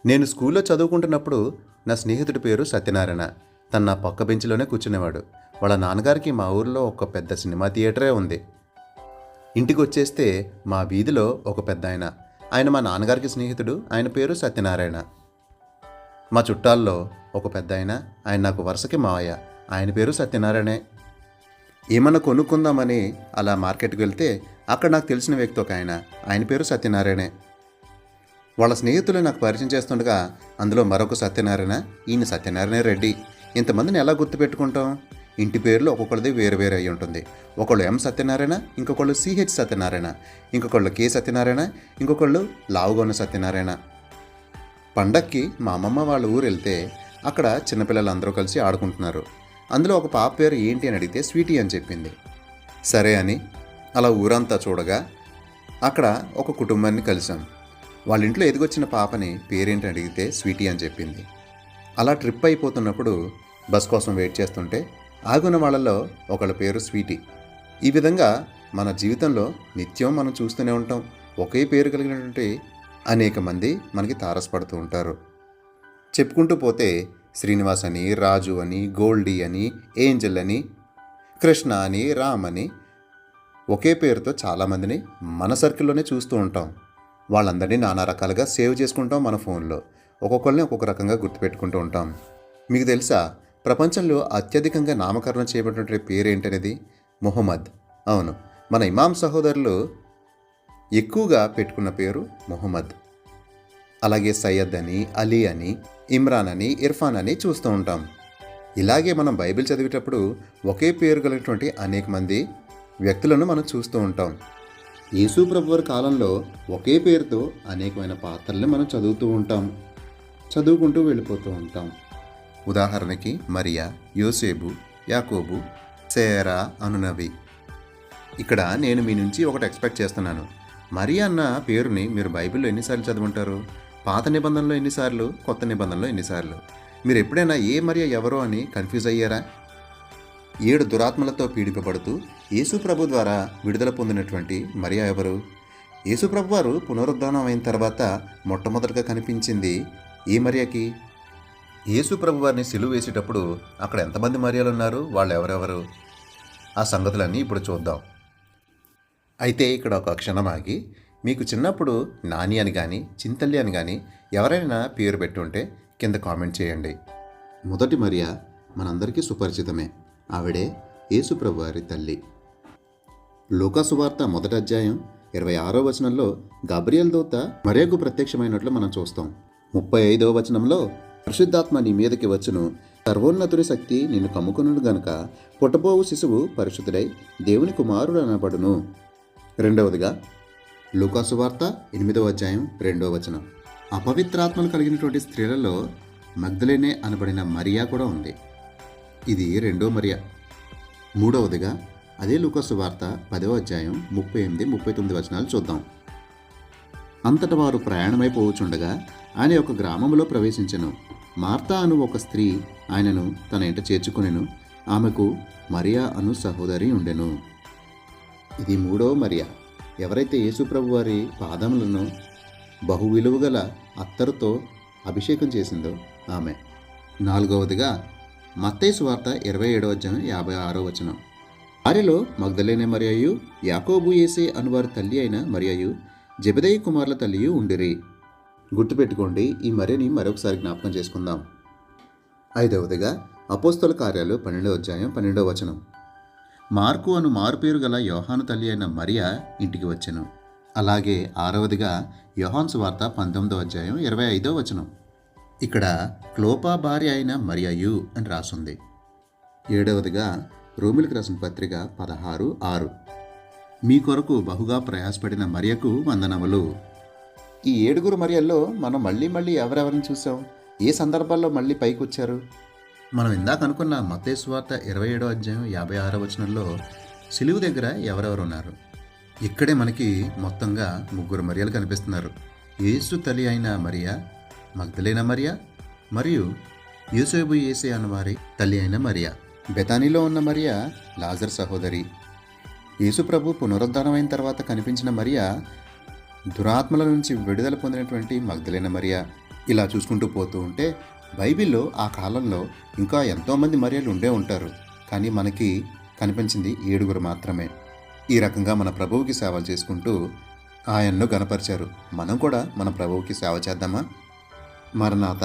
నేను స్కూల్లో చదువుకుంటున్నప్పుడు నా స్నేహితుడి పేరు సత్యనారాయణ. తను నా పక్క బెంచ్లోనే కూర్చునేవాడు. వాళ్ళ నాన్నగారికి మా ఊరిలో ఒక పెద్ద సినిమా థియేటరే ఉంది. ఇంటికి వచ్చేస్తే మా వీధిలో ఒక పెద్ద ఆయన మా నాన్నగారికి స్నేహితుడు. ఆయన పేరు సత్యనారాయణ. మా చుట్టాల్లో ఒక పెద్ద ఆయన నాకు వరుసకి మావయ్య. ఆయన పేరు సత్యనారాయణే. ఏమన్నా కొనుక్కుందామని అలా మార్కెట్కి వెళ్తే అక్కడ నాకు తెలిసిన వ్యక్తి ఒక ఆయన పేరు సత్యనారాయణే. వాళ్ళ స్నేహితులు నాకు పరిచయం చేస్తుండగా అందులో మరొక సత్యనారాయణ, ఈయన సత్యనారాయణ రెడ్డి. ఇంతమందిని ఎలా గుర్తుపెట్టుకుంటాం? ఇంటి పేర్లు ఒక్కొక్కరిది వేరు వేరు అయి ఉంటుంది. ఒకళ్ళు ఎం సత్యనారాయణ, ఇంకొకళ్ళు సిహెచ్ సత్యనారాయణ, ఇంకొకళ్ళు కె సత్యనారాయణ, ఇంకొకళ్ళు లావుగొన్న సత్యనారాయణ. పండక్కి మా అమ్మమ్మ వాళ్ళ ఊరు వెళ్తే అక్కడ చిన్నపిల్లలందరూ కలిసి ఆడుకుంటున్నారు. అందులో ఒక పాప పేరు ఏంటి అని అడిగితే స్వీటీ అని చెప్పింది. సరే అని అలా ఊరంతా చూడగా అక్కడ ఒక కుటుంబాన్ని కలిసాం. వాళ్ళ ఇంట్లో ఎదిగొచ్చిన పాపని పేరేంటి అడిగితే స్వీటీ అని చెప్పింది. అలా ట్రిప్ అయిపోతున్నప్పుడు బస్ కోసం వెయిట్ చేస్తుంటే ఆగున్న వాళ్ళల్లో ఒకళ్ళ పేరు స్వీటీ. ఈ విధంగా మన జీవితంలో నిత్యం మనం చూస్తూనే ఉంటాం. ఒకే పేరు కలిగినటువంటి అనేక మంది మనకి తారసపడుతూ ఉంటారు. చెప్పుకుంటూ పోతే శ్రీనివాస్ అని, రాజు అని, గోల్డీ అని, ఏంజల్ అని, కృష్ణ అని, రామ్ అని ఒకే పేరుతో చాలామందిని మన సర్కిల్లోనే చూస్తూ ఉంటాం. వాళ్ళందరినీ నానా రకాలుగా సేవ్ చేసుకుంటాం మన ఫోన్లో. ఒక్కొక్కరిని ఒక్కొక్క రకంగా గుర్తుపెట్టుకుంటూ ఉంటాం. మీకు తెలుసా, ప్రపంచంలో అత్యధికంగా నామకరణం చేయబడినటువంటి పేరు ఏంటనేది? మొహమ్మద్. అవును, మన ఇమాం సహోదరులు ఎక్కువగా పెట్టుకున్న పేరు మొహమ్మద్. అలాగే సయ్యద్ అని, అలీ అని, ఇమ్రాన్ అని, ఇర్ఫాన్ అని చూస్తూ ఉంటాం. ఇలాగే మనం బైబిల్ చదివేటప్పుడు ఒకే పేరు కలిగినటువంటి అనేక మంది వ్యక్తులను మనం చూస్తూ ఉంటాం. యేసు ప్రభువారి కాలంలో ఒకే పేరుతో అనేకమైన పాత్రల్ని మనం చదువుకుంటూ వెళ్ళిపోతూ ఉంటాం. ఉదాహరణకి మరియా, యోసేపు, యాకోబు, సేరా, అనునవి. ఇక్కడ నేను మీ నుంచి ఒకటి ఎక్స్పెక్ట్ చేస్తున్నాను. మరియా అన్న పేరుని మీరు బైబిల్లో ఎన్నిసార్లు చదువుంటారు? పాత నిబంధనలో ఎన్నిసార్లు, కొత్త నిబంధనలో ఎన్నిసార్లు? మీరు ఎప్పుడైనా ఏ మరియా ఎవరో అని కన్ఫ్యూజ్ అయ్యారా? 7 దురాత్మలతో పీడిపబడుతూ యేసు ప్రభు ద్వారా విడుదల పొందినటువంటి మరియా ఎవరు? యేసు ప్రభు వారు పునరుద్ధానం అయిన తర్వాత మొట్టమొదటిగా కనిపించింది ఈ మరియాకి. యేసు ప్రభు వారిని సిలువ వేసేటప్పుడు అక్కడ ఎంతమంది మరియాలు ఉన్నారు? వాళ్ళు ఎవరెవరు? ఆ సంగతులన్నీ ఇప్పుడు చూద్దాం. అయితే ఇక్కడ ఒక క్షణం ఆగి, మీకు చిన్నప్పుడు నాని అని కానీ, చింతల్లి అని కానీ ఎవరైనా పేరు పెట్టుంటే కింద కామెంట్ చేయండి. మొదటి మరియా మనందరికీ సుపరిచితమే. ఆవిడే యేసు ప్రభు వారి తల్లి. లూకా సువార్త 1వ అధ్యాయం 26వ వచనంలో గబ్రియల్ దూత మరియకు ప్రత్యక్షమైనట్లు మనం చూస్తాం. 35వ వచనంలో పరిశుద్ధాత్మ నీ మీదకి వచ్చును, సర్వోన్నతుడి శక్తి నిన్ను కమ్ముకునుడు గనుక పుట్టబోవు శిశువు పరిశుద్ధుడై దేవుని కుమారుడు అనబడును. రెండవదిగా లూకా సువార్త 8వ అధ్యాయం 2వ వచనం. అపవిత్రాత్మలు కలిగినటువంటి స్త్రీలలో మగ్దలేనే అనబడిన మరియా కూడా ఉంది. ఇది రెండో మరియా. మూడవదిగా అదే లూకా సువార్త 10వ అధ్యాయం 38-39 వచనాలు చూద్దాం. అంతట వారు ప్రయాణమైపోవచుండగా ఆయన ఒక గ్రామంలో ప్రవేశించెను. మార్తా అను ఒక స్త్రీ ఆయనను తన ఇంట చేర్చుకొనెను. ఆమెకు మరియా అను సహోదరి ఉండెను. ఇది మూడవ మరియా. ఎవరైతే యేసుప్రభు వారి పాదములను బహు విలువగల అత్తరుతో అభిషేకం చేసిందో ఆమె. నాలుగవదిగా మత్తయి సువార్త 27వ అధ్యాయం 56వ వచనం. వారిలో మగ్దలేనే మరియయు, యాకోబు, యేసే అనువారి తల్లి అయిన మరియయు, జెబెదయి కుమారుల తల్లియు ఉండిరి. గుర్తుపెట్టుకోండి, ఈ మరియని మరొకసారి జ్ఞాపకం చేసుకుందాం. ఐదవదిగా అపోస్తల కార్యాలు 12వ అధ్యాయం 12వ వచనం. మార్కు అను మారుపేరు గల యోహాను తల్లి అయిన మరియా ఇంటికి వచ్చెను. అలాగే ఆరవదిగా యోహాను సువార్త 19వ అధ్యాయం 25వ వచనం. ఇక్కడ క్లోపా భార్య అయిన మరియయు అని రాసుంది. ఏడవదిగా రోమిలకు రాసిన పత్రిక 16:6. మీ కొరకు బహుగా ప్రయాసపడిన మరియకు వందనములు. ఈ 7 మరియల్లో మనం మళ్ళీ ఎవరెవరిని చూసాం? ఏ సందర్భాల్లో మళ్ళీ పైకి వచ్చారు? మనం ఇందాక అనుకున్న మత్తయి సువార్త 27వ అధ్యాయం 56వ వచనంలో సిలువ దగ్గర ఎవరెవరు ఉన్నారు? ఇక్కడే మనకి మొత్తంగా 3 మరియలు కనిపిస్తున్నారు. యేసు తల్లి అయిన మరియా, మగ్దలేన మరియా మరియు యోసేపు, యేసే అన్నవారి తల్లి అయిన మరియా. బెతానీలో ఉన్న మరియా లాజర్ సహోదరి. యేసు ప్రభు పునరుద్ధానం అయిన తర్వాత కనిపించిన మరియా దురాత్మల నుంచి విడుదల పొందినటువంటి మగ్దలేన మరియా. ఇలా చూసుకుంటూ పోతూ ఉంటే బైబిల్లో ఆ కాలంలో ఇంకా ఎంతోమంది మరియలు ఉండే ఉంటారు. కానీ మనకి కనిపించింది 7 మాత్రమే. ఈ రకంగా మన ప్రభువుకి సేవలు చేసుకుంటూ ఆయన్ను గనపరిచారు. మనం కూడా మన ప్రభువుకి సేవ చేద్దామా? మరణాత.